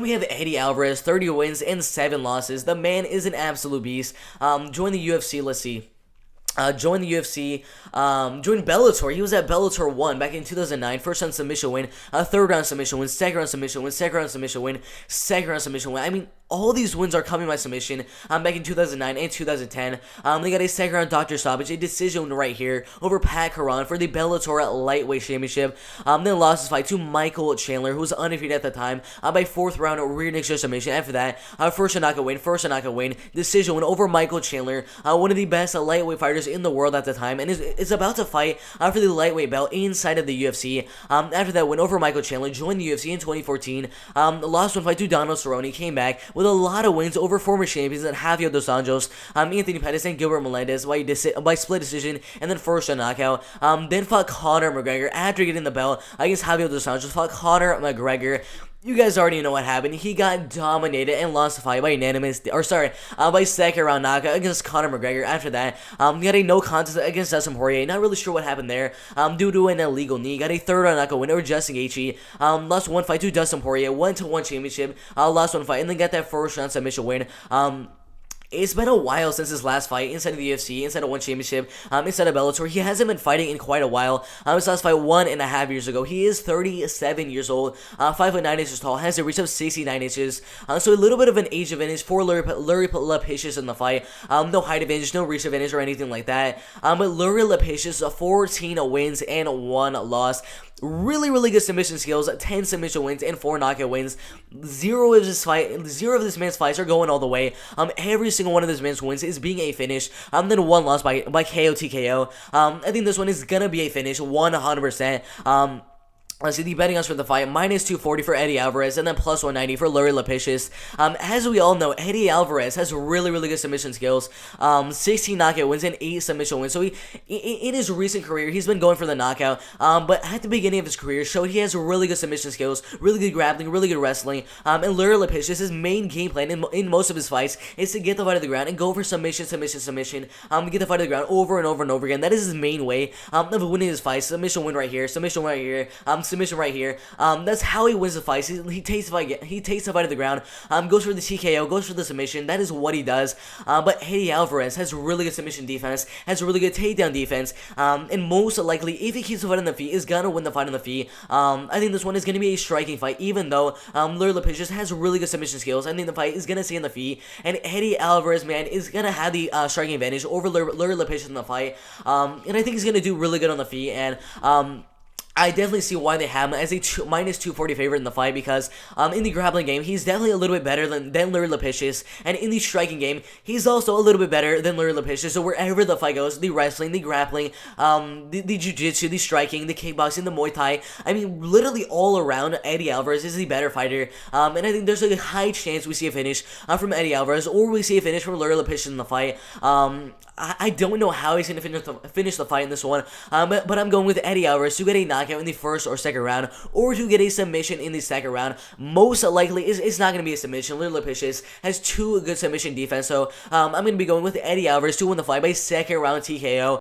We have Eddie Alvarez, 30 wins and 7 losses. The man is an absolute beast. Joined the UFC, let's see. Joined the UFC, joined Bellator. He was at Bellator 1 back in 2009. First round submission win, third round submission win, second round submission win, second round submission win, second round submission win. I mean, all these wins are coming by submission back in 2009 and 2010. They got a second round doctor stoppage, a decision right here over Pat Caron for the Bellator lightweight championship. Then lost his fight to Michael Chandler, who was undefeated at the time, by fourth round rear naked choke submission. After that, first round knockout win, decision win over Michael Chandler, one of the best lightweight fighters in the world at the time, and is about to fight for the lightweight belt inside of the UFC. After that win over Michael Chandler, joined the UFC in 2014. Lost one fight to Donald Cerrone, came back with a lot of wins over former champions at Javier Dos Anjos, Anthony Pettis, and Gilbert Melendez by split decision, and then first round knockout. Then fought Conor McGregor after getting the belt against Javier Dos Anjos. Fought Conor McGregor. You guys already know what happened. He got dominated and lost the fight by second round knockout against Conor McGregor. After that, he had a no contest against Dustin Poirier. Not really sure what happened there, due to an illegal knee. Got a third round knockout win over Justin Gaethje. Lost one fight to Dustin Poirier, 1-1 championship. Lost one fight and then got that first round submission win. It's been a while since his last fight inside of the UFC, inside of one championship, inside of Bellator. He hasn't been fighting in quite a while. His last fight 1.5 years ago. He is 37 years old, 5'9" inches tall, has a reach of 69 inches. So a little bit of an age advantage for Luri Lapicus in the fight. No height advantage, no reach advantage or anything like that. But Luri Lapicus, 14 wins and 1 loss. Really good submission skills, 10 submission wins and 4 knockout wins. Zero of this man's fights are going all the way. Every single one of this man's wins is being a finish. Then one loss by KO TKO. I think this one is gonna be a finish, 100%. Let's see the betting odds for the fight: -240 for Eddie Alvarez, and then +190 for Luri Lapicus. As we all know, Eddie Alvarez has really good submission skills. 16 knockout wins and 8 submission wins. So in his recent career, he's been going for the knockout. But at the beginning of his career, showed he has really good submission skills, really good grappling, really good wrestling. And Luri Lapicus, his main game plan in most of his fights is to get the fight to the ground and go for submission. Get the fight to the ground over and over again. That is his main way of winning his fights. Submission win right here. Submission right here. Submission right here. That's how he wins the fights. He takes the fight. He takes the fight to the ground. Goes for the TKO. Goes for the submission. That is what he does. But Eddie Alvarez has really good submission defense. Has really good takedown defense. And most likely, if he keeps the fight on the feet, is gonna win the fight on the feet. I think this one is gonna be a striking fight. Even though Luri Lapicus has really good submission skills, I think the fight is gonna stay on the feet. And Eddie Alvarez, man, is gonna have the striking advantage over Luri Lapicus in the fight. And I think he's gonna do really good on the feet. And I definitely see why they have him as a -240 favorite in the fight, because in the grappling game, he's definitely a little bit better than Luri Lapicus, and in the striking game, he's also a little bit better than Luri Lapicus. So wherever the fight goes, the wrestling, the grappling, the jiu-jitsu, the striking, the kickboxing, the Muay Thai, I mean, literally all around, Eddie Alvarez is the better fighter, and I think there's a high chance we see a finish from Eddie Alvarez, or we see a finish from Luri Lapicus in the fight. I don't know how he's going to finish the fight in this one, but I'm going with Eddie Alvarez to get a knockout in the first or second round, or to get a submission in the second round. Most likely, it's not going to be a submission. Luri Lapicus has 2 good submission defense, so I'm going to be going with Eddie Alvarez to win the fight by second round TKO.